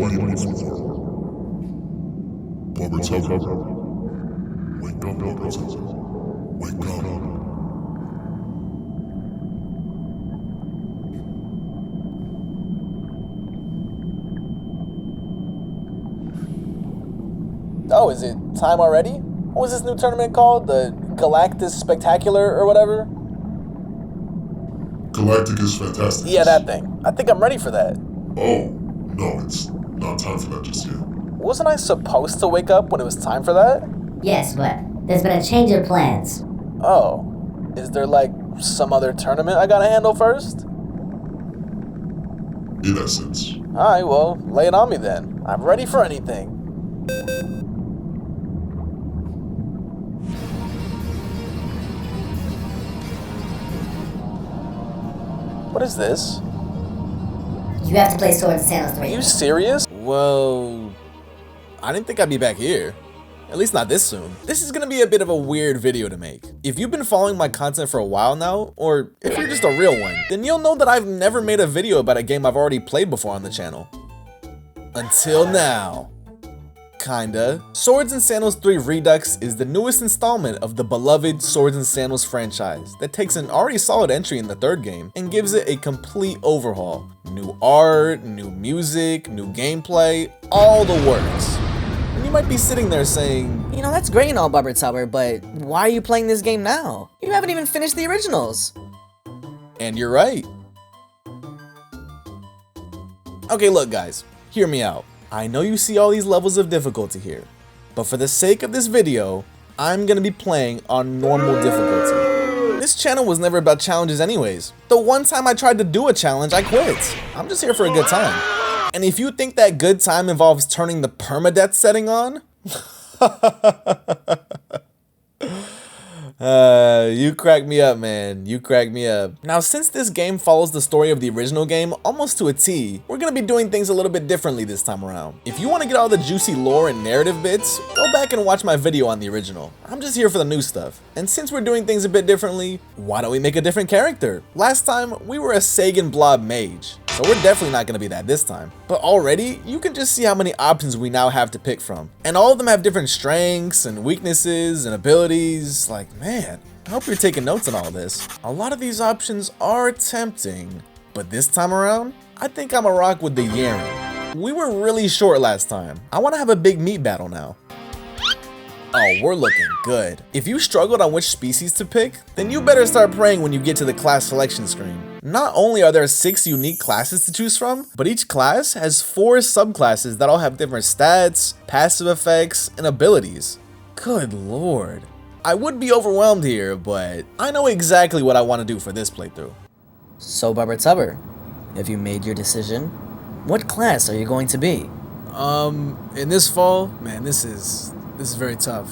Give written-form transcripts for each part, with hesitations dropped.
anyways before. BubberTubber. Wake up, BubberTubber. Wake up. Oh, is it time already? What was this new tournament called? The Galactus Spectacular or whatever? Galacticus Fantasticus. Yeah, that thing. I think I'm ready for that. Oh, no, it's not time for that just yet. Wasn't I supposed to wake up when it was time for that? Yes, but there's been a change of plans. Oh. Is there like some other tournament I gotta handle first? In essence. Alright, well, lay it on me then. I'm ready for anything. What is this? You have to play Swords and Sandals 3. Are you serious? Well, I didn't think I'd be back here. At least not this soon. This is gonna be a bit of a weird video to make. If you've been following my content for a while now, or if you're just a real one, then you'll know that I've never made a video about a game I've already played before on the channel. Until now. Kinda. Swords and Sandals 3 Redux is the newest installment of the beloved Swords and Sandals franchise that takes an already solid entry in the third game and gives it a complete overhaul. New art, new music, new gameplay, all the works. And you might be sitting there saying, You know, that's great and all, BubberTubber, but why are you playing this game now? You haven't even finished the originals. and you're right. Okay, look guys, hear me out. I know you see all these levels of difficulty here, but for the sake of this video, I'm gonna be playing on normal difficulty. This channel was never about challenges anyways. The one time I tried to do a challenge, I quit. I'm just here for a good time. And if you think that good time involves turning the permadeath setting on, you crack me up, man. You crack me up. Now, since this game follows the story of the original game almost to a T, we're gonna be doing things a little bit differently this time around. If you want to get all the juicy lore and narrative bits, go back and watch my video on the original. I'm just here for the new stuff. And since we're doing things a bit differently, why don't we make a different character? Last time, we were a Sagan Blob mage, so we're definitely not gonna be that this time. But already, you can just see how many options we now have to pick from. And all of them have different strengths and weaknesses and abilities. Like, man, I hope you're taking notes on all this. A lot of these options are tempting, but this time around, I think I'ma rock with the Yaren. We were really short last time. I wanna have a big meat battle now. Oh, we're looking good. If you struggled on which species to pick, then you better start praying when you get to the class selection screen. Not only are there 6 unique classes to choose from, but each class has 4 subclasses that all have different stats, passive effects, and abilities. Good lord. I would be overwhelmed here, but I know exactly what I want to do for this playthrough. So, BubberTubber, have you made your decision? What class are you going to be? In this fall, man, this is very tough.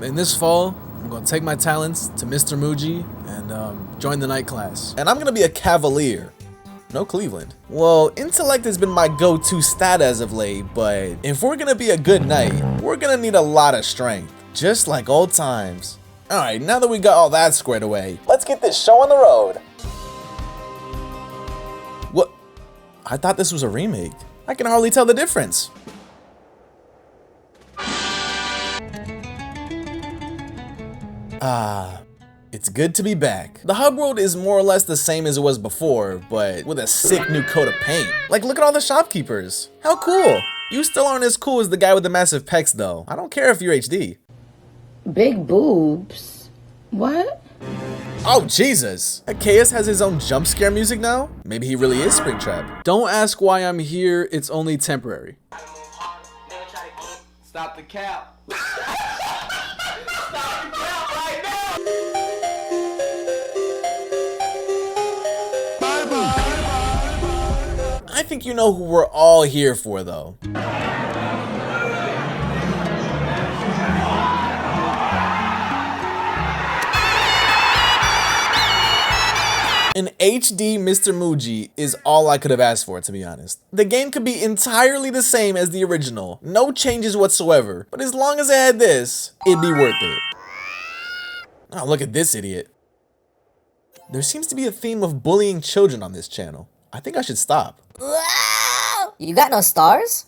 In this fall, I'm gonna take my talents to Mr. Muji and join the night class. And I'm gonna be a Cavalier. No Cleveland. Well, intellect has been my go-to stat as of late, but if we're gonna be a good knight, we're gonna need a lot of strength, just like old times. Alright, now that we got all that squared away, let's get this show on the road. What? I thought this was a remake. I can hardly tell the difference. It's good to be back. The hub world is more or less the same as it was before, but with a sick new coat of paint. Like, look at all the shopkeepers. How cool. You still aren't as cool as the guy with the massive pecs though. I don't care if you're HD. Big boobs? What? Oh, Jesus. Chaos has his own jump scare music now? Maybe he really is Springtrap. Don't ask why I'm here, it's only temporary. Stop the cap. I think you know who we're all here for though. An HD Mr. Muji is all I could have asked for, to be honest. The game could be entirely the same as the original, no changes whatsoever, but as long as it had this, it'd be worth it. Oh, look at this idiot. There seems to be a theme of bullying children on this channel. I think I should stop. You got no stars?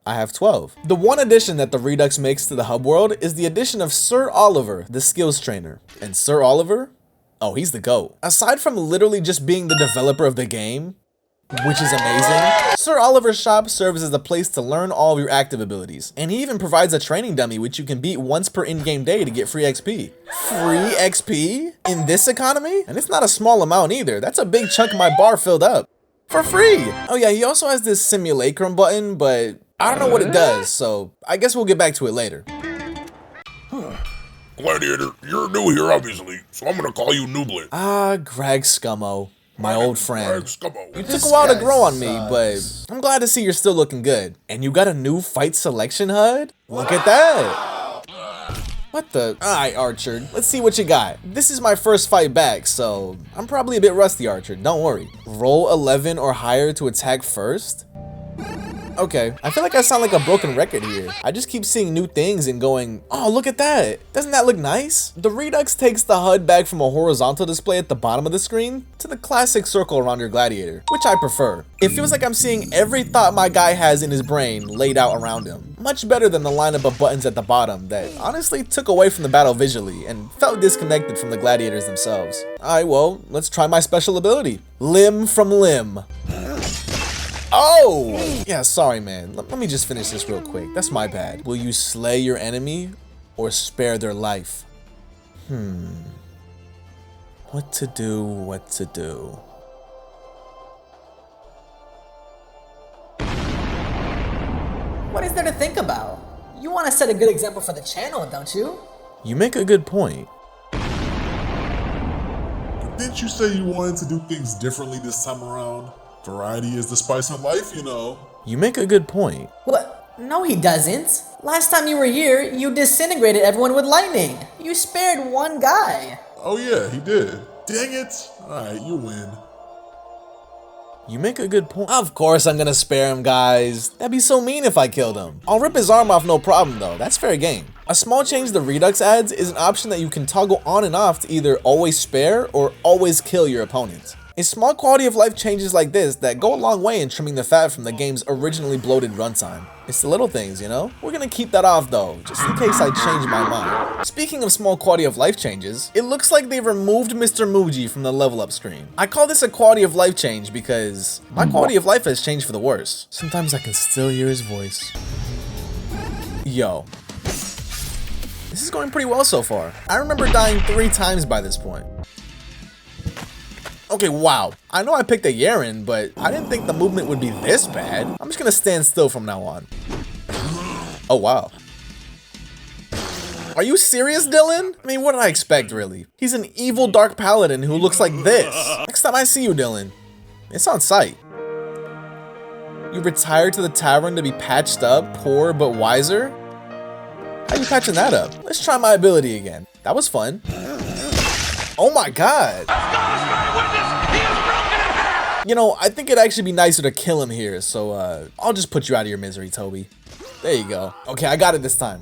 I have 12. The one addition that the Redux makes to the hub world is the addition of Sir Oliver, the skills trainer. And Sir Oliver? Oh, he's the GOAT. Aside from literally just being the developer of the game, which is amazing, Sir Oliver's shop serves as a place to learn all of your active abilities. And he even provides a training dummy which you can beat once per in-game day to get free XP. Free XP? In this economy? And it's not a small amount either. That's a big chunk of my bar filled up. For free! Oh yeah, he also has this simulacrum button, but I don't know what it does, so I guess we'll get back to it later. Gladiator, you're new here, obviously, so I'm gonna call you Nooblet. Ah, Greg Scummo, my old friend. Greg Scummo. You took a while to grow on me, but I'm glad to see you're still looking good. And you got a new fight selection HUD? Look at that! What the? Alright, Archer, let's see what you got. This is my first fight back, so I'm probably a bit rusty, Archer, don't worry. Roll 11 or higher to attack first? Okay, I feel like I sound like a broken record here. I just keep seeing new things and going, oh, look at that. Doesn't that look nice? The Redux takes the HUD back from a horizontal display at the bottom of the screen to the classic circle around your gladiator, which I prefer. It feels like I'm seeing every thought my guy has in his brain laid out around him. Much better than the lineup of buttons at the bottom that honestly took away from the battle visually and felt disconnected from the gladiators themselves. Alright, well, let's try my special ability. Limb from limb. Oh! Yeah, sorry, man. Let me just finish this real quick. That's my bad. Will you slay your enemy or spare their life? What to do, what to do. What is there to think about? You want to set a good example for the channel, don't you? You make a good point. Didn't you say you wanted to do things differently this time around? Variety is the spice of life, you know. You make a good point. What? No, he doesn't. Last time you were here, you disintegrated everyone with lightning. You spared one guy. Oh yeah, he did. Dang it. Alright, you win. You make a good point. Of course I'm gonna spare him, guys. That'd be so mean if I killed him. I'll rip his arm off no problem though. That's fair game. A small change the Redux adds is an option that you can toggle on and off to either always spare or always kill your opponent. It's small quality of life changes like this that go a long way in trimming the fat from the game's originally bloated runtime. It's the little things, you know? We're gonna keep that off though, just in case I change my mind. Speaking of small quality of life changes, it looks like they removed Mr. Muji from the level up screen. I call this a quality of life change because my quality of life has changed for the worse. Sometimes I can still hear his voice. Yo. This is going pretty well so far. I remember dying 3 times by this point. Okay, wow. I know I picked a Yaren, but I didn't think the movement would be this bad. I'm just gonna stand still from now on. Oh, wow. Are you serious, Dylan? I mean, what did I expect, really? He's an evil dark paladin who looks like this. Next time I see you, Dylan, it's on sight. You retired to the tavern to be patched up, poor but wiser? How you patching that up? Let's try my ability again. That was fun. Oh my god. You know, I think it'd actually be nicer to kill him here, so I'll just put you out of your misery, Toby. There you go. Okay, I got it this time.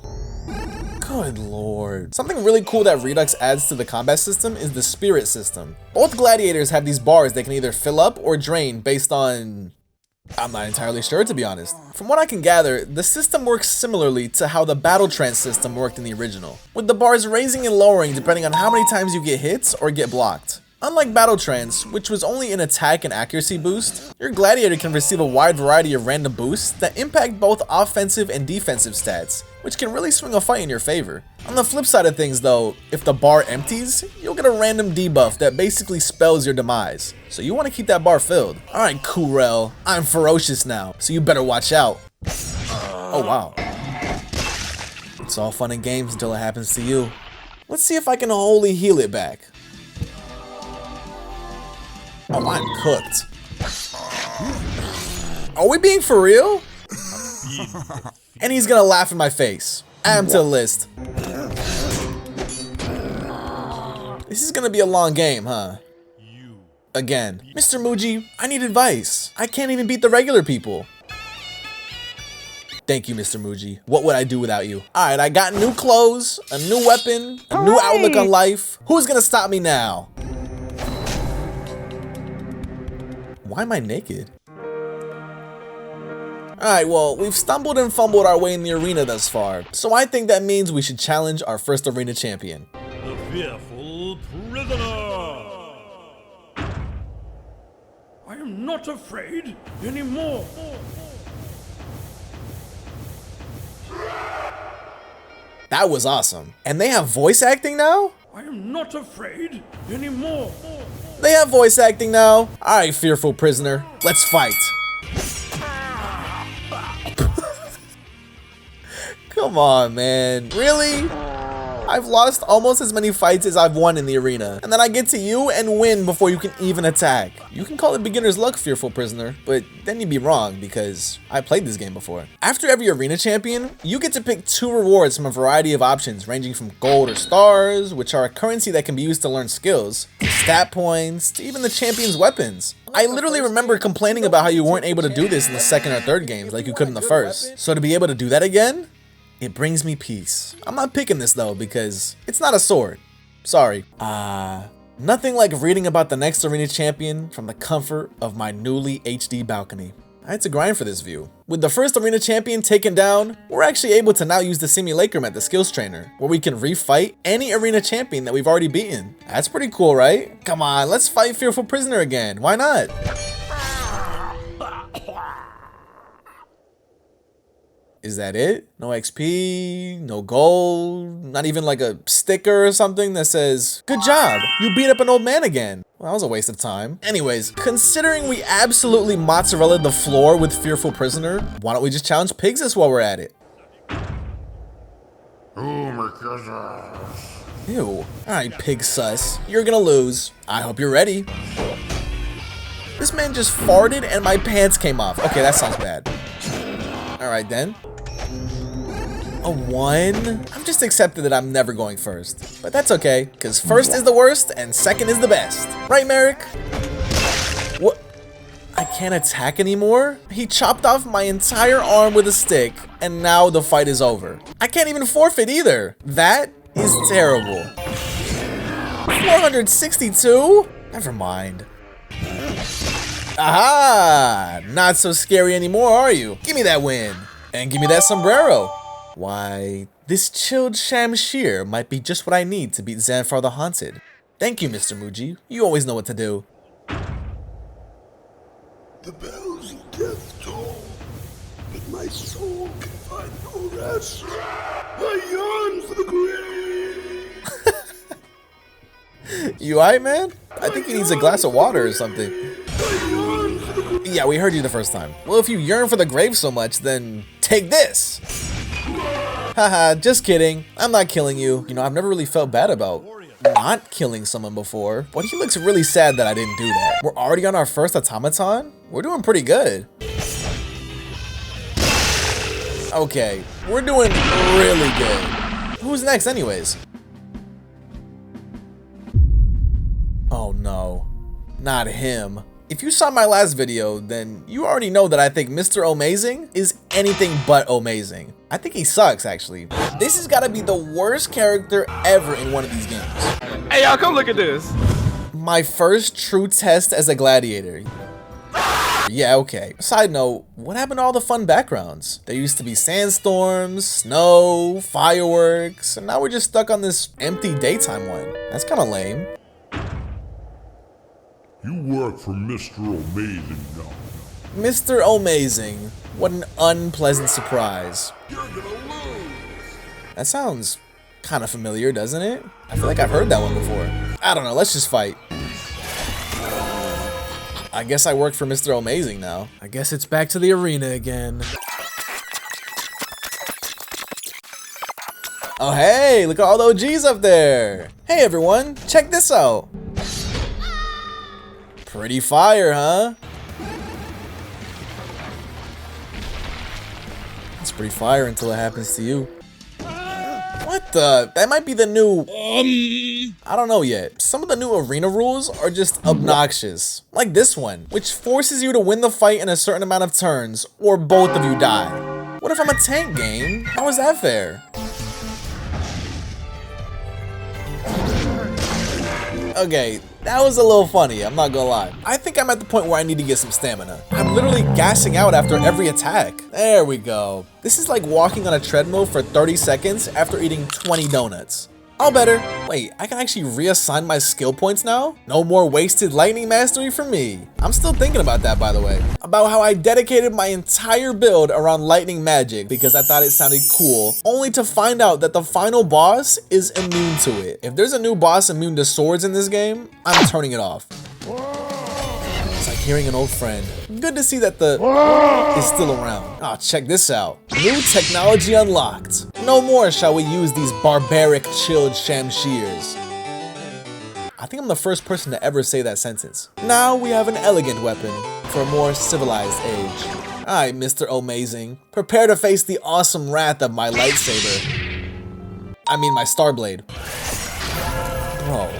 Good lord. Something really cool that Redux adds to the combat system is the spirit system. Both gladiators have these bars that can either fill up or drain based on... I'm not entirely sure, to be honest. From what I can gather, the system works similarly to how the battle trance system worked in the original, with the bars raising and lowering depending on how many times you get hit or get blocked. Unlike Battle Trance, which was only an attack and accuracy boost, your gladiator can receive a wide variety of random boosts that impact both offensive and defensive stats, which can really swing a fight in your favor. On the flip side of things though, if the bar empties, you'll get a random debuff that basically spells your demise, so you want to keep that bar filled. Alright, Kurel, I'm ferocious now, so you better watch out. Oh wow. It's all fun and games until it happens to you. Let's see if I can wholly heal it back. Oh, I'm cooked. Are we being for real? And he's gonna laugh in my face. Add him to the list. This is gonna be a long game, huh? Again. Mr. Muji, I need advice. I can't even beat the regular people. Thank you, Mr. Muji. What would I do without you? Alright, I got new clothes, a new weapon, a new outlook on life. Who's gonna stop me now? Why am I naked? Alright, well, we've stumbled and fumbled our way in the arena thus far, so I think that means we should challenge our first arena champion. The fearful prisoner! I am not afraid anymore. That was awesome. And they have voice acting now? I am not afraid anymore. They have voice acting now. Alright, fearful prisoner, let's fight. Come on, man. Really? I've lost almost as many fights as I've won in the arena, and then I get to you and win before you can even attack. You can call it beginner's luck, fearful prisoner, but then you'd be wrong because I played this game before. After every arena champion, you get to pick 2 rewards from a variety of options ranging from gold or stars, which are a currency that can be used to learn skills, to stat points, to even the champion's weapons. I literally remember complaining about how you weren't able to do this in the second or third games like you could in the first. So to be able to do that again, it brings me peace. I'm not picking this though because it's not a sword. Sorry. Nothing like reading about the next arena champion from the comfort of my newly HD balcony. I had to grind for this view. With the first arena champion taken down, we're actually able to now use the simulacrum at the skills trainer, where we can refight any arena champion that we've already beaten. That's pretty cool, right? Come on, let's fight Fearful Prisoner again. Why not? Is that it? No XP, no gold, not even like a sticker or something that says, "Good job, you beat up an old man again." Well, that was a waste of time. Anyways, considering we absolutely mozzarella the floor with Fearful Prisoner, why don't we just challenge Pigsus while we're at it? Oh my gosh. Ew. Alright, Pig Sus, you're gonna lose. I hope you're ready. This man just farted and my pants came off. Okay, that sounds bad. Alright then. A 1? I've just accepted that I'm never going first. But that's okay, because first is the worst and second is the best. Right, Merrick? What? I can't attack anymore? He chopped off my entire arm with a stick, and now the fight is over. I can't even forfeit either. That is terrible. 462? Never mind. Aha! Not so scary anymore, are you? Give me that win. And give me that sombrero. Why, this chilled shamshir might be just what I need to beat Zanfar the Haunted. Thank you, Mr. Muji. You always know what to do. The bells of death toll, but my soul can find no rest. I yearn for the grave. You alright, man? I think he needs a glass of water or something. Yeah, we heard you the first time. Well, if you yearn for the grave so much, then take this. Haha, just kidding. I'm not killing you. You know, I've never really felt bad about not killing someone before, but he looks really sad that I didn't do that. We're already on our first automaton? We're doing pretty good. Okay, we're doing really good. Who's next anyways? Oh no, not him. If you saw my last video, then you already know that I think Mr. Amazing is anything but amazing. I think he sucks, actually. This has got to be the worst character ever in one of these games. Hey, y'all, come look at this. My first true test as a gladiator. Yeah, okay. Side note, what happened to all the fun backgrounds? There used to be sandstorms, snow, fireworks, and now we're just stuck on this empty daytime one. That's kind of lame. You work for Mr. Amazing now. Mr. Amazing. What an unpleasant surprise. You're gonna lose. That sounds kind of familiar, doesn't it? I feel like I've heard that one before. I don't know, let's just fight. I guess I work for Mr. Amazing now. I guess it's back to the arena again. Oh hey, look at all the OGs up there. Hey everyone, check this out. Pretty fire, huh? It's pretty fire until it happens to you. What the? That might be the new... I don't know yet. Some of the new arena rules are just obnoxious. Like this one, which forces you to win the fight in a certain amount of turns, or both of you die. What if I'm a tank game? How is that fair? Okay, that was a little funny, I'm not gonna lie. I think I'm at the point where I need to get some stamina. I'm I'm literally gassing out after every attack. There we go. This is like walking on a treadmill for 30 seconds after eating 20 donuts. All better. Wait, I can actually reassign my skill points now? No more wasted lightning mastery for me. I'm still thinking about that, by the way. About how I dedicated my entire build around lightning magic because I thought it sounded cool, only to find out that the final boss is immune to it. If there's a new boss immune to swords in this game, I'm turning it off. It's like hearing an old friend. Good to see that the is still around. Oh, check this out. New technology unlocked. No more shall we use these barbaric chilled shamshirs. I think I'm the first person to ever say that sentence. Now we have an elegant weapon for a more civilized age. Alright, Mr. Amazing. Prepare to face the awesome wrath of my lightsaber. I mean my Starblade. Bro.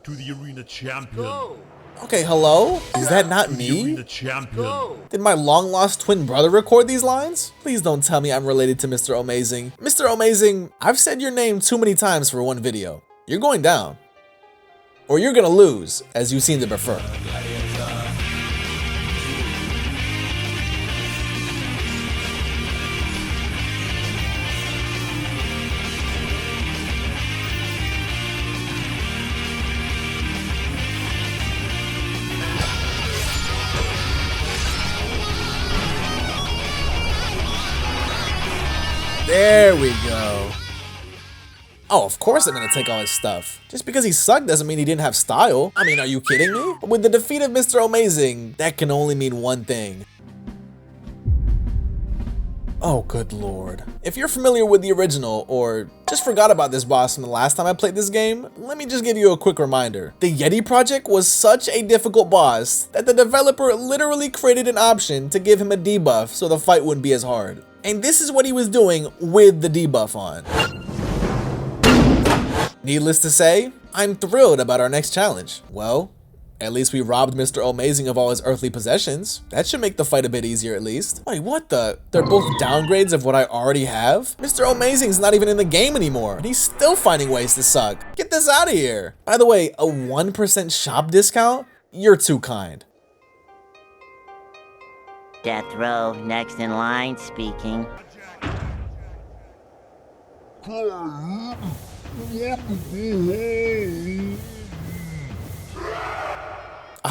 To the arena champion. Okay, hello? Is that not me? The champion. Did my long-lost twin brother record these lines? Please don't tell me I'm related to Mr. Amazing. Mr. Amazing, I've said your name too many times for one video. You're going down. Or you're gonna lose, as you seem to prefer. There we go. Oh, of course I'm gonna take all his stuff. Just because he sucked doesn't mean he didn't have style. I mean, are you kidding me? But with the defeat of Mr. Amazing, that can only mean one thing. Oh, good lord. If you're familiar with the original, or just forgot about this boss from the last time I played this game, let me just give you a quick reminder. The Yeti project was such a difficult boss that the developer literally created an option to give him a debuff so the fight wouldn't be as hard. And this is what he was doing with the debuff on. Needless to say, I'm thrilled about our next challenge. Well, at least we robbed Mr. Amazing of all his earthly possessions. That should make the fight a bit easier at least. Wait, what the? They're both downgrades of what I already have? Mr. Amazing's not even in the game anymore, and he's still finding ways to suck. Get this out of here. By the way, a 1% shop discount? You're too kind. Death Row, next in line, speaking. I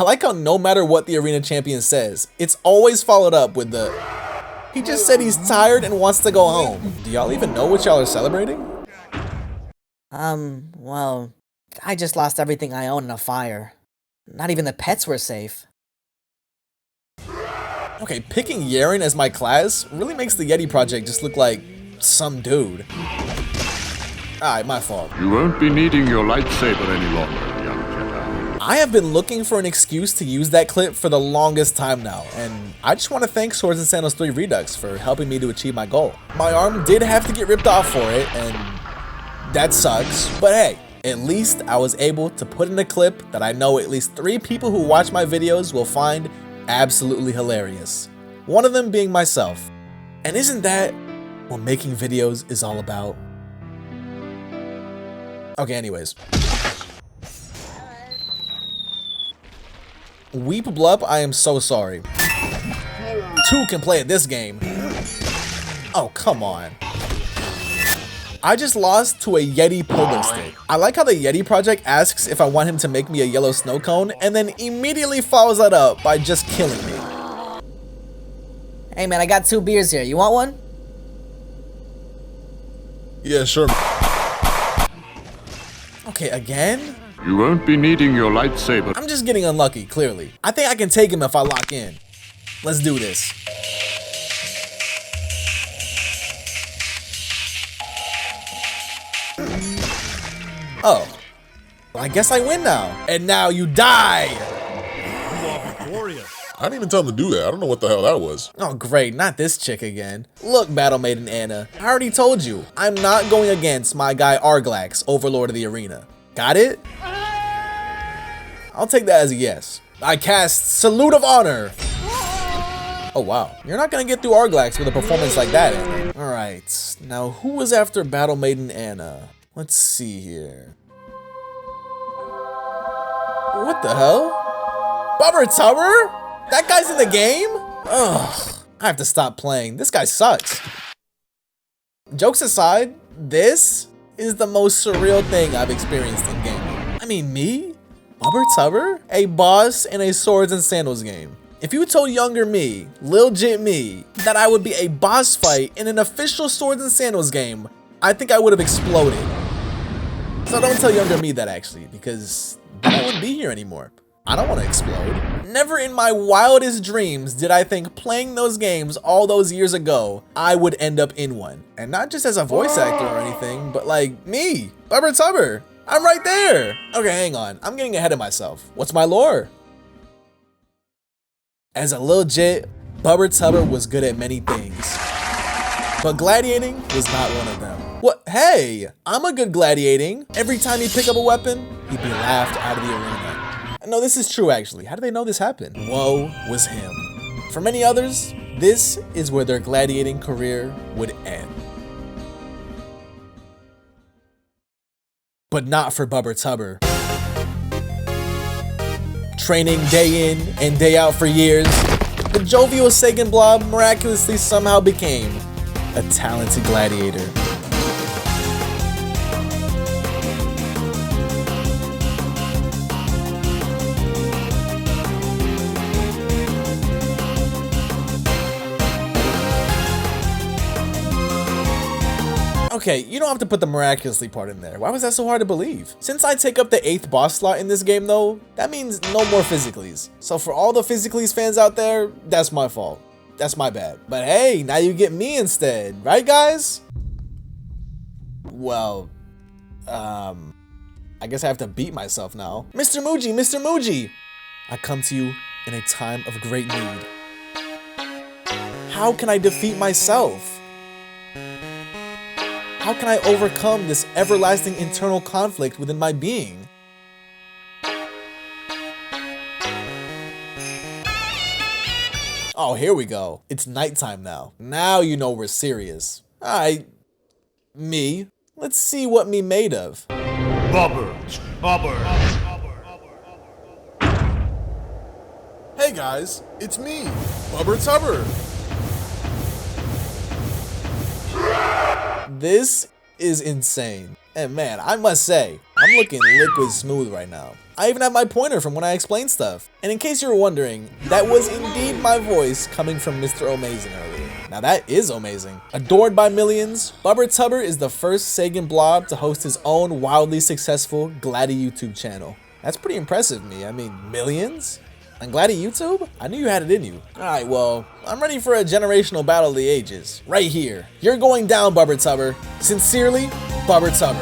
like how no matter what the arena champion says, it's always followed up with the, he just said he's tired and wants to go home. Do y'all even know what y'all are celebrating? Well, I just lost everything I own in a fire. Not even the pets were safe. Okay, picking Yaren as my class really makes the Yeti project just look like some dude. Alright, my fault. You won't be needing your lightsaber any longer, young Jedi. I have been looking for an excuse to use that clip for the longest time now, and I just want to thank Swords and Sandals 3 Redux for helping me to achieve my goal. My arm did have to get ripped off for it, and that sucks, but hey, at least I was able to put in a clip that I know at least 3 people who watch my videos will find absolutely hilarious. One of them being myself. And isn't that what making videos is all about? Okay, anyways. Weep Blup, I am so sorry. 2 can play at this game. Oh, come on. I just lost to a Yeti pogo stick. I like how the Yeti project asks if I want him to make me a yellow snow cone and then immediately follows that up by just killing me. Hey man, I got 2 beers here. You want one? Yeah, sure. Okay, again? You won't be needing your lightsaber. I'm just getting unlucky, clearly. I think I can take him if I lock in. Let's do this. Oh. Well, I guess I win now. And now you die! You are victorious. I didn't even tell him to do that. I don't know what the hell that was. Oh great, not this chick again. Look, Battle Maiden Anna, I already told you, I'm not going against my guy Arglax, Overlord of the Arena. Got it? I'll take that as a yes. I cast Salute of Honor. Oh wow, you're not gonna get through Arglax with a performance like that, Anna. Alright, now who was after Battle Maiden Anna? Let's see here. What the hell? BubberTubber? That guy's in the game? Ugh, I have to stop playing. This guy sucks. Jokes aside, this is the most surreal thing I've experienced in gaming. I mean, me? BubberTubber? A boss in a Swords and Sandals game. If you told younger me, legit me, that I would be a boss fight in an official Swords and Sandals game, I think I would have exploded. So don't tell younger me that actually, because then I wouldn't be here anymore. I don't want to explode. Never in my wildest dreams did I think playing those games all those years ago, I would end up in one. And not just as a voice actor or anything, but like me, BubberTubber. I'm right there. Okay, hang on. I'm getting ahead of myself. What's my lore? As a legit, BubberTubber was good at many things, but gladiating was not one of them. What? Hey, I'm a good gladiating. Every time he'd pick up a weapon, he'd be laughed out of the arena. No, this is true actually. How do they know this happened? Woe was him. For many others, this is where their gladiating career would end. But not for BubberTubber. Training day in and day out for years, the jovial Sagan blob miraculously somehow became a talented gladiator. Okay, you don't have to put the miraculously part in there. Why was that so hard to believe? Since I take up the 8th boss slot in this game though, that means no more Fizzacles. So for all the Fizzacles fans out there, that's my fault. That's my bad. But hey, now you get me instead, right guys? Well, I guess I have to beat myself now. Mr. Muji, Mr. Muji! I come to you in a time of great need. How can I defeat myself? How can I overcome this everlasting internal conflict within my being? Oh, here we go. It's nighttime now. Now you know we're serious. Alright, me. Let's see what me made of. BubberTubber. Hey guys, it's me, BubberTubber. This is insane. And man, I must say, I'm looking liquid smooth right now. I even have my pointer from when I explained stuff. And in case you were wondering, that was indeed my voice coming from Mr. Amazing earlier. Now that is amazing. Adored by millions, BubberTubber is the first Sagan blob to host his own wildly successful Gladi YouTube channel. That's pretty impressive me. I mean, millions? On Gladi YouTube? I knew you had it in you. Alright, well, I'm ready for a generational battle of the ages. Right here. You're going down, BubberTubber. Sincerely, BubberTubber.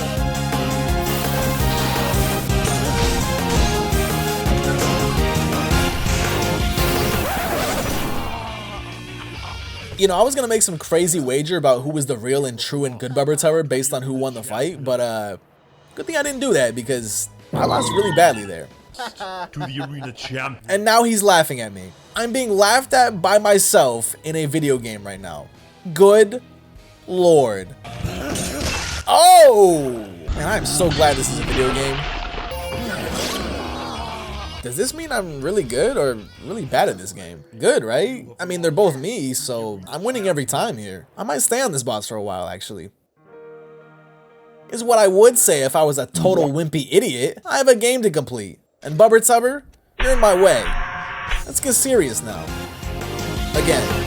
You know, I was gonna make some crazy wager about who was the real and true and good BubberTubber based on who won the fight, but good thing I didn't do that because I lost really badly there. To the arena champ. And now he's laughing at me. I'm being laughed at by myself in a video game right now. Good Lord. Oh! Man, I'm so glad this is a video game. Does this mean I'm really good or really bad at this game? Good, right? I mean, they're both me, so I'm winning every time here. I might stay on this boss for a while, actually. Is what I would say if I was a total wimpy idiot. I have a game to complete. And BubberTubber, you're in my way. Let's get serious now. Again.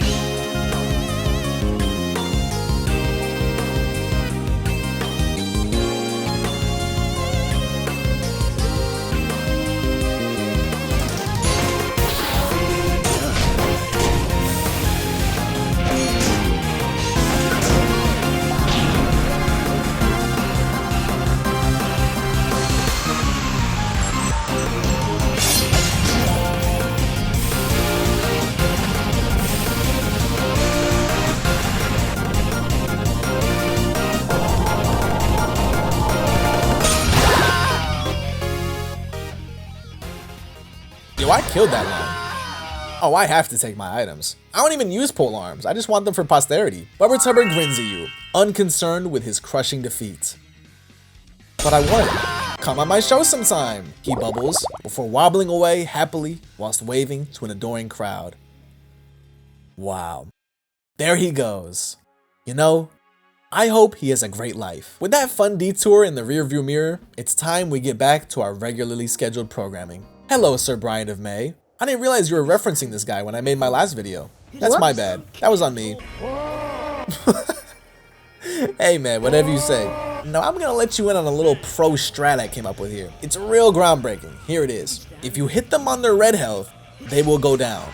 Yo, I killed that one. Oh, I have to take my items. I don't even use pole arms. I just want them for posterity. BubberTubber grins at you, unconcerned with his crushing defeat. But I won. Come on my show sometime, he bubbles, before wobbling away happily whilst waving to an adoring crowd. Wow. There he goes. You know, I hope he has a great life. With that fun detour in the rearview mirror, it's time we get back to our regularly scheduled programming. Hello, Sir Brian of May. I didn't realize you were referencing this guy when I made my last video. That's my bad. That was on me. Hey man, whatever you say. Now I'm gonna let you in on a little pro strat I came up with here. It's real groundbreaking. Here it is. If you hit them on their red health, they will go down.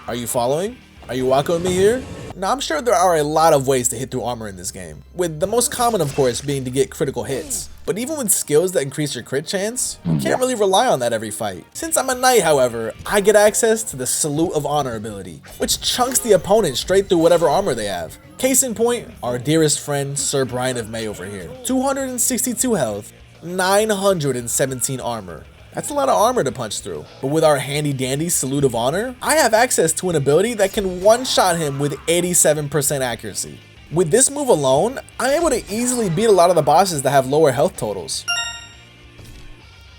Are you following? Are you walking with me here? Now I'm sure there are a lot of ways to hit through armor in this game, with the most common of course being to get critical hits. But even with skills that increase your crit chance, you can't really rely on that every fight. Since I'm a knight, however, I get access to the Salute of Honor ability, which chunks the opponent straight through whatever armor they have. Case in point, our dearest friend Sir Brian of May over here. 262 health, 917 armor. That's a lot of armor to punch through. But with our handy dandy Salute of Honor, I have access to an ability that can one-shot him with 87% accuracy. With this move alone, I'm able to easily beat a lot of the bosses that have lower health totals.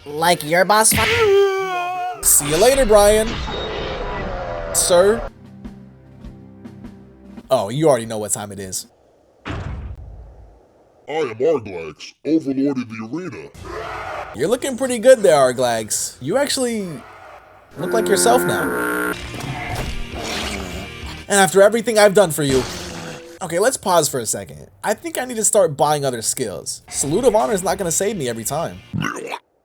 Like your boss fight? See you later, Brian. Sir? Oh, you already know what time it is. I am Arglax, overlord of the arena. You're looking pretty good there, Arglax. You actually look like yourself now. And after everything I've done for you... Okay, let's pause for a second. I think I need to start buying other skills. Salute of Honor is not going to save me every time.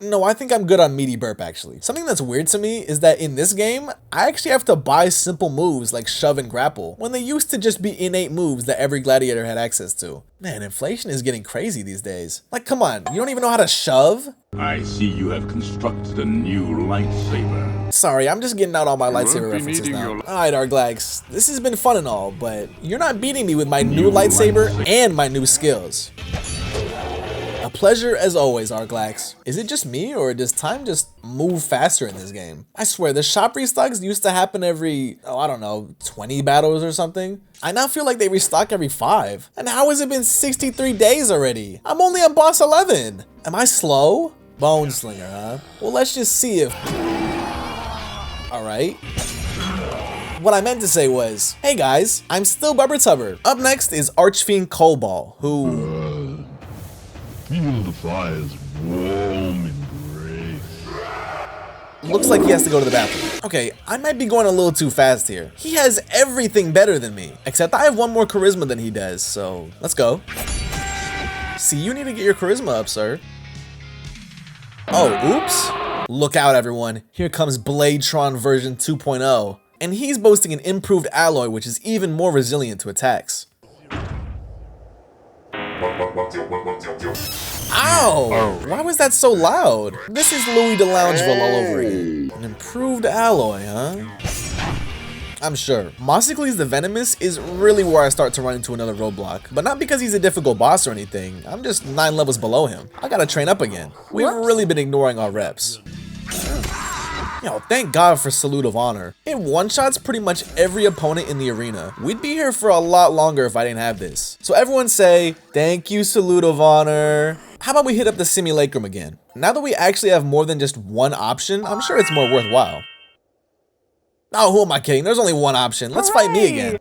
No, I think I'm good on Meaty Burp actually. Something that's weird to me is that in this game, I actually have to buy simple moves like Shove and Grapple, when they used to just be innate moves that every gladiator had access to. Man, inflation is getting crazy these days. Like, come on, you don't even know how to shove? I see you have constructed a new lightsaber. Sorry, I'm just getting out all my lightsaber references now. Alright, Arglax, this has been fun and all, but you're not beating me with my new lightsaber and my new skills. A pleasure as always, Arglax. Is it just me, or does time just move faster in this game? I swear, the shop restocks used to happen every, I don't know, 20 battles or something. I now feel like they restock every 5. And how has it been 63 days already? I'm only on boss 11. Am I slow? Bone Slinger, huh? Well, let's just see if... Alright. What I meant to say was, hey guys, I'm still BubberTubber. Up next is Archfiend Cobalt, who... Feel the fire's warm embrace. Looks like he has to go to the bathroom. Okay, I might be going a little too fast here. He has everything better than me, except I have one more charisma than he does, so let's go. See, you need to get your charisma up, sir. Oh, oops. Look out, everyone. Here comes Bladetron version 2.0, and he's boasting an improved alloy, which is even more resilient to attacks. Ow! Why was that so loud? This is Louis de Loungeville all over again. An improved alloy, huh? I'm sure. Fizzacles the Venomous is really where I start to run into another roadblock, but not because he's a difficult boss or anything. I'm just 9 levels below him. I gotta train up again. We've really been ignoring our reps. Yo, thank God for Salute of Honor. It one-shots pretty much every opponent in the arena. We'd be here for a lot longer if I didn't have this. So everyone say, thank you, Salute of Honor. How about we hit up the Simulacrum again? Now that we actually have more than just one option, I'm sure it's more worthwhile. Oh, who am I kidding? There's only one option. Let's fight me again.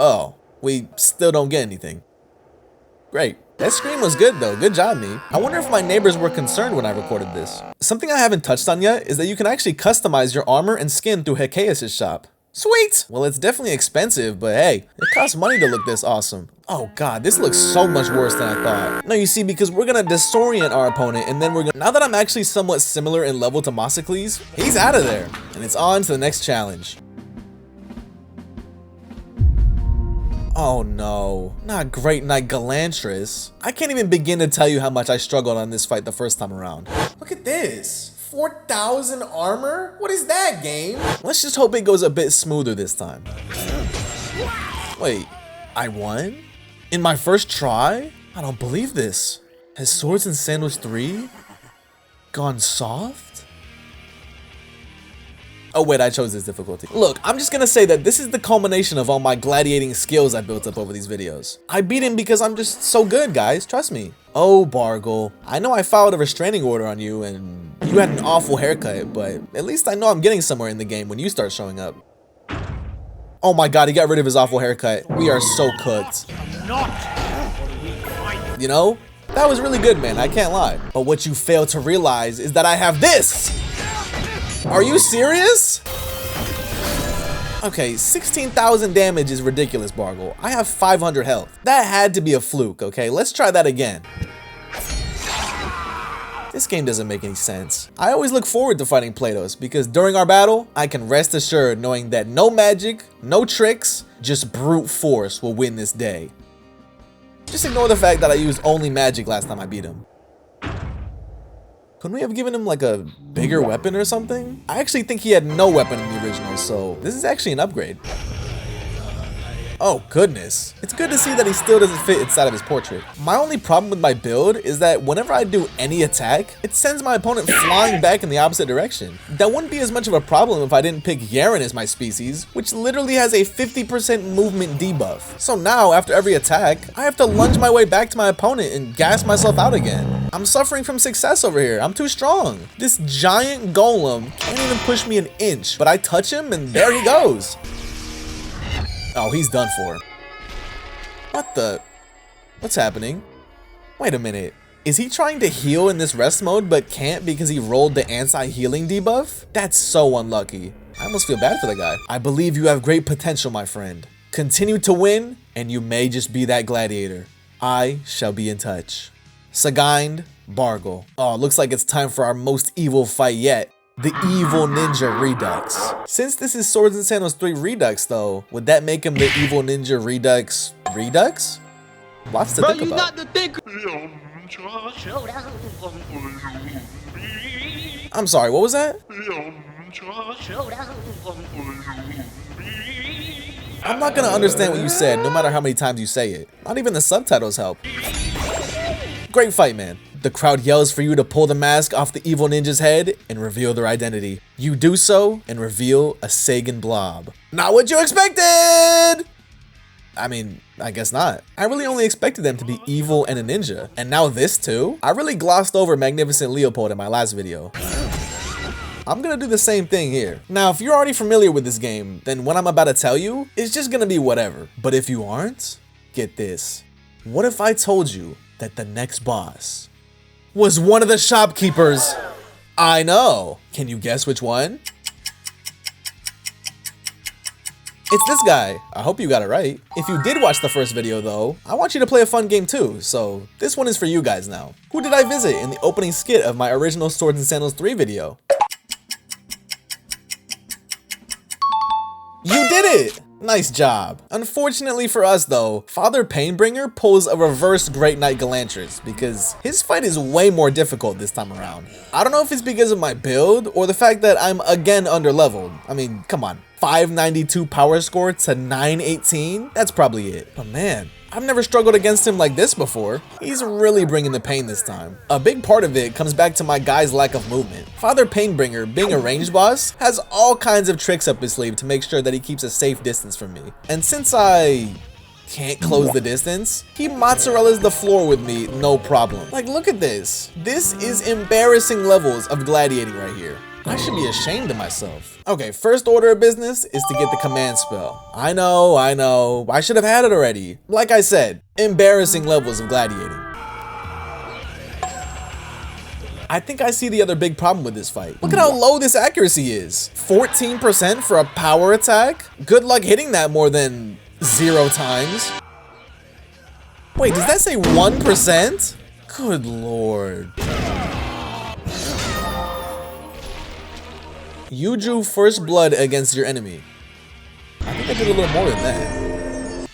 Oh, we still don't get anything. Great. That scream was good though, good job me. I wonder if my neighbors were concerned when I recorded this. Something I haven't touched on yet is that you can actually customize your armor and skin through Hecaeus' shop. Sweet! Well, it's definitely expensive, but hey, it costs money to look this awesome. Oh god, this looks so much worse than I thought. No, you see, because we're gonna disorient our opponent and then we're gonna... Now that I'm actually somewhat similar in level to Fizzacles, he's out of there. And it's on to the next challenge. Oh no, not Great Knight Galantris. I can't even begin to tell you how much I struggled on this fight the first time around. Look at this, 4,000 armor? What is that, game? Let's just hope it goes a bit smoother this time. Wait, I won? In my first try? I don't believe this. Has Swords and Sandals 3 gone soft? Oh wait, I chose this difficulty. Look, I'm just gonna say that this is the culmination of all my gladiating skills I built up over these videos. I beat him because I'm just so good, guys, trust me. Oh, Bargle, I know I filed a restraining order on you and you had an awful haircut, but at least I know I'm getting somewhere in the game when you start showing up. Oh my god, he got rid of his awful haircut. We are so cooked. You know, that was really good, man, I can't lie. But what you fail to realize is that I have this! Are you serious? Okay, 16,000 damage is ridiculous, Bargle. I have 500 health. That had to be a fluke, okay? Let's try that again. This game doesn't make any sense. I always look forward to fighting Platos because during our battle, I can rest assured knowing that no magic, no tricks, just brute force will win this day. Just ignore the fact that I used only magic last time I beat him. Couldn't we have given him like a bigger weapon or something? I actually think he had no weapon in the original, so this is actually an upgrade. Oh goodness. It's good to see that he still doesn't fit inside of his portrait. My only problem with my build is that whenever I do any attack, it sends my opponent flying back in the opposite direction. That wouldn't be as much of a problem if I didn't pick Yaren as my species, which literally has a 50% movement debuff. So now, after every attack, I have to lunge my way back to my opponent and gas myself out again. I'm suffering from success over here. I'm too strong. This giant golem can't even push me an inch, but I touch him and there he goes. Oh, he's done for. What the? What's happening? Wait a minute. Is he trying to heal in this rest mode but can't because he rolled the anti-healing debuff? That's so unlucky. I almost feel bad for the guy. I believe you have great potential, my friend. Continue to win and you may just be that gladiator. I shall be in touch. Signed, Bargle. Oh, looks like it's time for our most evil fight yet. The Evil Ninja Redux. Since this is Swords and Sandals 3 Redux though, would that make him the Evil Ninja Redux Redux? Lots to think about. I'm sorry, what was that? I'm not gonna understand what you said no matter how many times you say it. Not even the subtitles help. Great fight, man. The crowd yells for you to pull the mask off the evil ninja's head and reveal their identity. You do so and reveal a Sagan blob. Not what you expected! I mean, I guess not. I really only expected them to be evil and a ninja. And now this too? I really glossed over Magnificent Leopold in my last video. I'm gonna do the same thing here. Now, if you're already familiar with this game, then what I'm about to tell you is just gonna be whatever. But if you aren't, get this. What if I told you that the next boss was one of the shopkeepers? I know. Can you guess which one? It's this guy. I hope you got it right. If you did watch the first video though, I want you to play a fun game too, so this one is for you guys now. Who did I visit in the opening skit of my original Swords and Sandals 3 video? You did it! Nice job. Unfortunately for us though, Father Painbringer pulls a reverse Great Knight Galantris because his fight is way more difficult this time around. I don't know if it's because of my build or the fact that I'm again underleveled. I mean, come on, 592 power score to 918? That's probably it. But man, I've never struggled against him like this before. He's really bringing the pain this time. A big part of it comes back to my guy's lack of movement. Father Painbringer, being a ranged boss, has all kinds of tricks up his sleeve to make sure that he keeps a safe distance from me. And since I can't close the distance, he mozzarella's the floor with me, no problem. Like, look at this. This is embarrassing levels of gladiating right here. I should be ashamed of myself. Okay, first order of business is to get the command spell. I know, I should have had it already. Like I said, embarrassing levels of gladiating. I think I see the other big problem with this fight. Look at how low this accuracy is. 14% for a power attack? Good luck hitting that more than 0 times. Wait, does that say 1%? Good lord. You drew first blood against your enemy. I think I did a little more than that.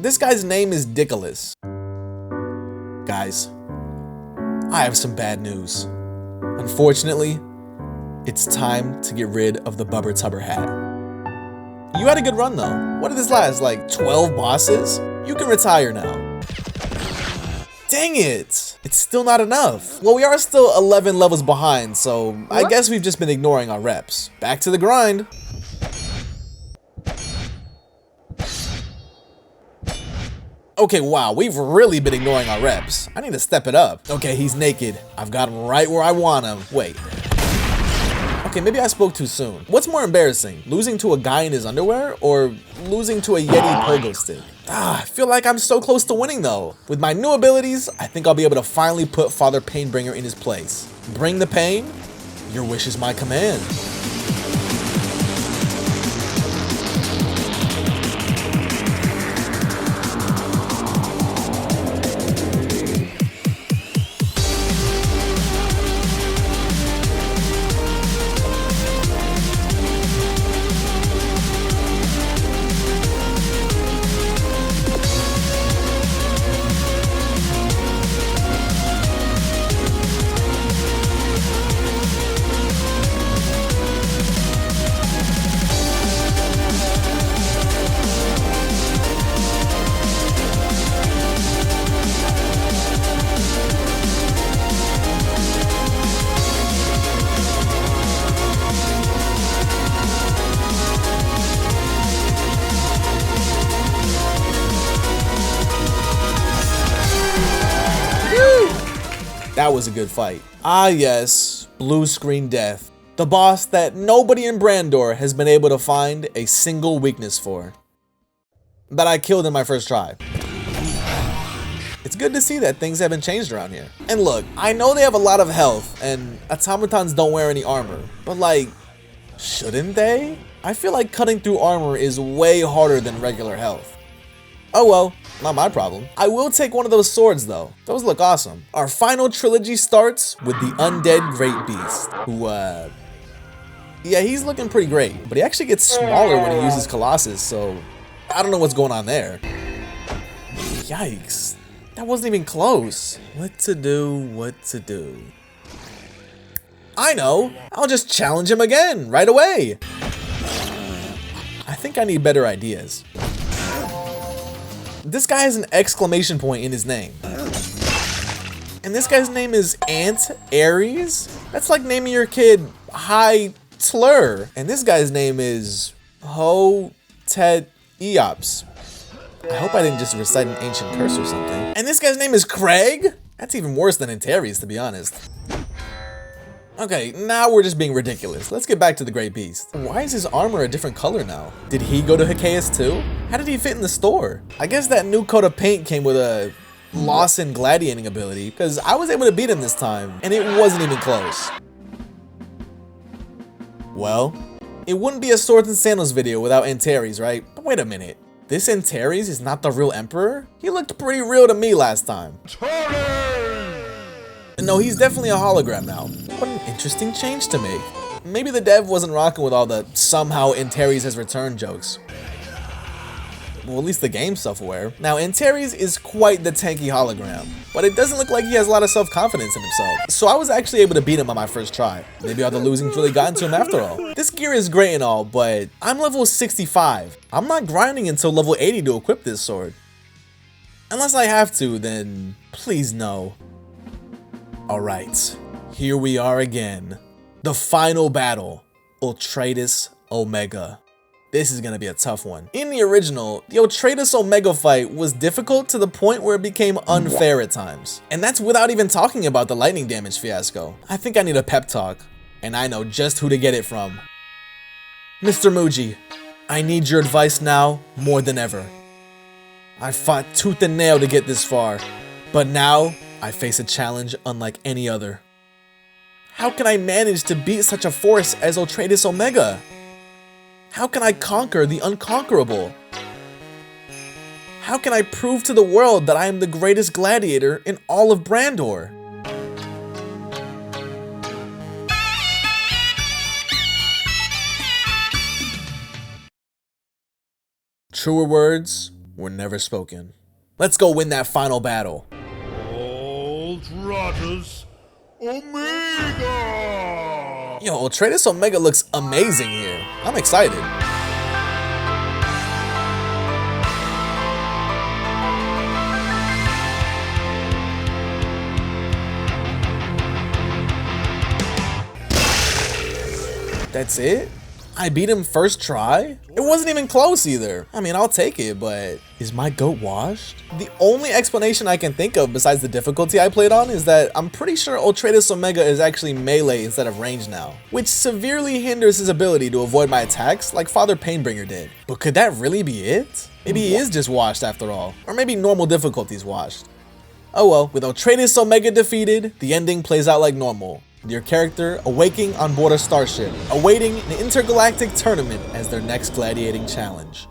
This guy's name is Dickolas. Guys, I have some bad news. Unfortunately, it's time to get rid of the BubberTubber hat. You had a good run though. What did this last, like 12 bosses? You can retire now. Dang it! It's still not enough. Well, we are still 11 levels behind, so I guess we've just been ignoring our reps. Back to the grind. Okay, wow, we've really been ignoring our reps. I need to step it up. Okay, he's naked. I've got him right where I want him. Wait. Okay, maybe I spoke too soon. What's more embarrassing, losing to a guy in his underwear or losing to a Yeti pogo stick? I feel like I'm so close to winning though. With my new abilities, I think I'll be able to finally put Father Painbringer in his place. Bring the pain, your wish is my command. That was a good fight. Ah yes, blue screen death. The boss that nobody in Brandor has been able to find a single weakness for. That I killed in my first try. It's good to see that things haven't changed around here. And look, I know they have a lot of health and automatons don't wear any armor, but like, shouldn't they? I feel like cutting through armor is way harder than regular health. Oh well, not my problem. I will take one of those swords though. Those look awesome. Our final trilogy starts with the undead Great Beast, who yeah, he's looking pretty great, but he actually gets smaller when he uses Colossus, so I don't know what's going on there. Yikes, that wasn't even close. What to do? I know, I'll just challenge him again right away. I think I need better ideas. This guy has an exclamation point in his name. And this guy's name is Ant Aries? That's like naming your kid High Tlur. And this guy's name is Ho Tet Eops. I hope I didn't just recite an ancient curse or something. And this guy's name is Craig? That's even worse than Antares, to be honest. Okay, now we're just being ridiculous. Let's get back to the Great Beast. Why is his armor a different color now? Did he go to Hikaeus too? How did he fit in the store? I guess that new coat of paint came with a loss in gladiating ability, because I was able to beat him this time, and it wasn't even close. Well, it wouldn't be a Swords and Sandals video without Antares, right? But wait a minute. This Antares is not the real Emperor? He looked pretty real to me last time. No, he's definitely a hologram now. What an interesting change to make. Maybe the dev wasn't rocking with all the somehow Antares has returned jokes. Well, at least the game's self-aware. Now, Antares is quite the tanky hologram, but it doesn't look like he has a lot of self-confidence in himself. So I was actually able to beat him on my first try. Maybe all the losing's really gotten to him after all. This gear is great and all, but I'm level 65. I'm not grinding until level 80 to equip this sword. Unless I have to, then please no. Alright, here we are again. The final battle, Ultratus Omega. This is gonna be a tough one. In the original, the Ultratus Omega fight was difficult to the point where it became unfair at times. And that's without even talking about the lightning damage fiasco. I think I need a pep talk, and I know just who to get it from. Mr. Muji, I need your advice now more than ever. I fought tooth and nail to get this far, but now I face a challenge unlike any other. How can I manage to beat such a force as Ultratus Omega? How can I conquer the unconquerable? How can I prove to the world that I am the greatest gladiator in all of Brandor? Truer words were never spoken. Let's go win that final battle. Ultratus Omega! Yo, Ultratus Omega looks amazing here. I'm excited. That's it? I beat him first try? It wasn't even close either. I mean, I'll take it, but is my goat washed? The only explanation I can think of besides the difficulty I played on is that I'm pretty sure Ultratus Omega is actually melee instead of range now, which severely hinders his ability to avoid my attacks like Father Painbringer did. But could that really be it? Maybe he is just washed after all, or maybe normal difficulty is washed. Oh well, with Ultratus Omega defeated, the ending plays out like normal. Your character awaking on board a starship, awaiting an intergalactic tournament as their next gladiating challenge.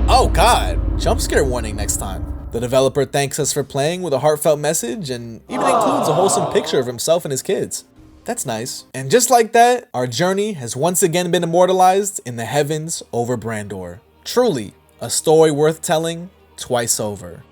Oh god, jump scare warning next time. The developer thanks us for playing with a heartfelt message and even includes a wholesome picture of himself and his kids. That's nice. And just like that, our journey has once again been immortalized in the heavens over Brandor. Truly, a story worth telling twice over.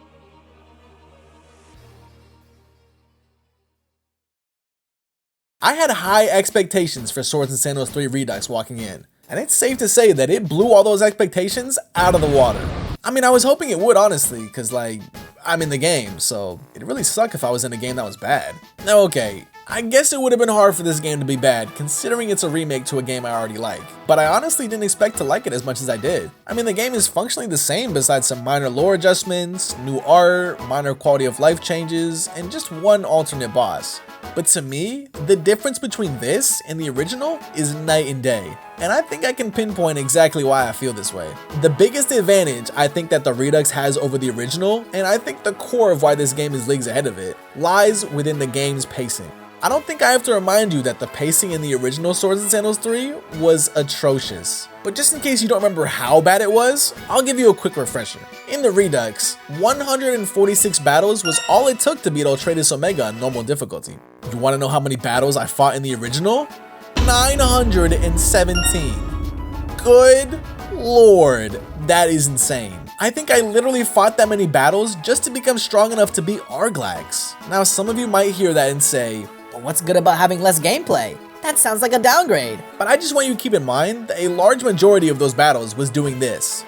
I had high expectations for Swords and Sandals 3 Redux walking in, and it's safe to say that it blew all those expectations out of the water. I mean, I was hoping it would, honestly, because, like, I'm in the game, so it'd really suck if I was in a game that was bad. Now, okay, I guess it would have been hard for this game to be bad, considering it's a remake to a game I already like. But I honestly didn't expect to like it as much as I did. I mean, the game is functionally the same besides some minor lore adjustments, new art, minor quality of life changes, and just one alternate boss. But to me, the difference between this and the original is night and day. And I think I can pinpoint exactly why I feel this way. The biggest advantage I think that the Redux has over the original, and I think the core of why this game is leagues ahead of it, lies within the game's pacing. I don't think I have to remind you that the pacing in the original Swords and Sandals 3 was atrocious. But just in case you don't remember how bad it was, I'll give you a quick refresher. In the Redux, 146 battles was all it took to beat Ultratus Omega on normal difficulty. You want to know how many battles I fought in the original? 917. Good lord, that is insane. I think I literally fought that many battles just to become strong enough to beat Arglax. Now some of you might hear that and say, But what's good about having less gameplay? That sounds like a downgrade. but I just want you to keep in mind that a large majority of those battles was doing this.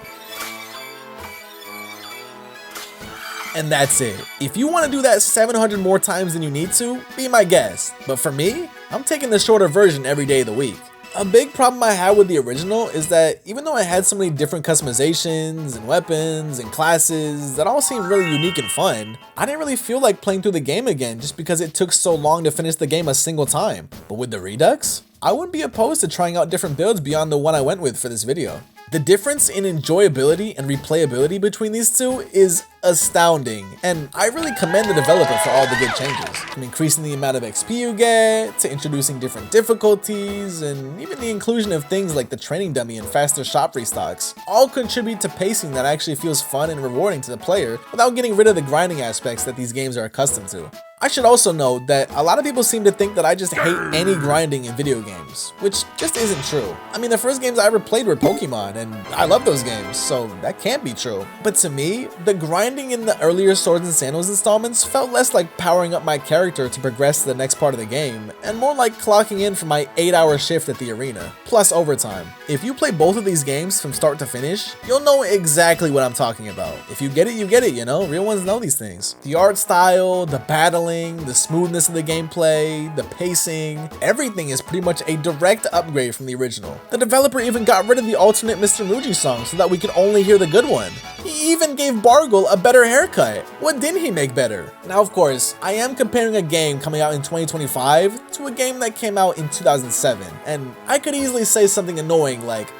And that's it. If you want to do that 700 more times than you need to, be my guest. But for me, I'm taking the shorter version every day of the week. A big problem I had with the original is that even though I had so many different customizations and weapons and classes that all seemed really unique and fun, I didn't really feel like playing through the game again just because it took so long to finish the game a single time. But with the Redux, I wouldn't be opposed to trying out different builds beyond the one I went with for this video. The difference in enjoyability and replayability between these two is astounding, and I really commend the developer for all the good changes. From increasing the amount of XP you get, to introducing different difficulties, and even the inclusion of things like the training dummy and faster shop restocks, all contribute to pacing that actually feels fun and rewarding to the player without getting rid of the grinding aspects that these games are accustomed to. I should also note that a lot of people seem to think that I just hate any grinding in video games, which just isn't true. I mean, the first games I ever played were Pokemon, and I love those games, so that can't be true. But to me, the grinding in the earlier Swords and Sandals installments felt less like powering up my character to progress to the next part of the game, and more like clocking in for my 8-hour shift at the arena, plus overtime. If you play both of these games from start to finish, you'll know exactly what I'm talking about. If you get it, you know? Real ones know these things. The art style, the battling, the smoothness of the gameplay, the pacing, everything is pretty much a direct upgrade from the original. The developer even got rid of the alternate Mr. Muji song so that we could only hear the good one. He even gave Bargle a better haircut. What didn't he make better? Now, of course, I am comparing a game coming out in 2025 to a game that came out in 2007, and I could easily say something annoying like,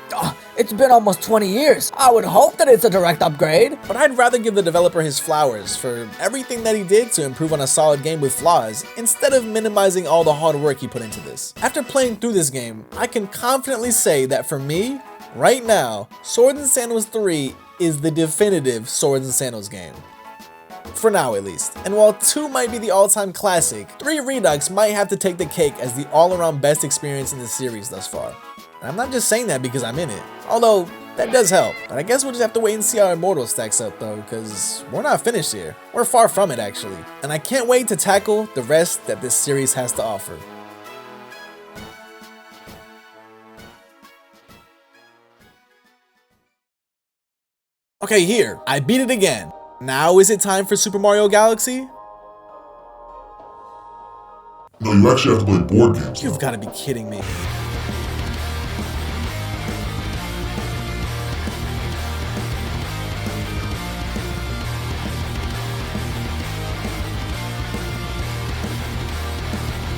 It's been almost 20 years. I would hope that it's a direct upgrade. but I'd rather give the developer his flowers for everything that he did to improve on a solid game with flaws, instead of minimizing all the hard work he put into this. After playing through this game, I can confidently say that for me, right now, Swords and Sandals 3 is the definitive Swords and Sandals game. For now at least. And while 2 might be the all-time classic, 3 Redux might have to take the cake as the all-around best experience in the series thus far. And I'm not just saying that because I'm in it, although that does help. But I guess we'll just have to wait and see how Immortal stacks up though, because we're not finished here. We're far from it actually. And I can't wait to tackle the rest that this series has to offer. Okay, here, I beat it again. Now is it time for Super Mario Galaxy? No, you actually have to play board games. You've got to be kidding me.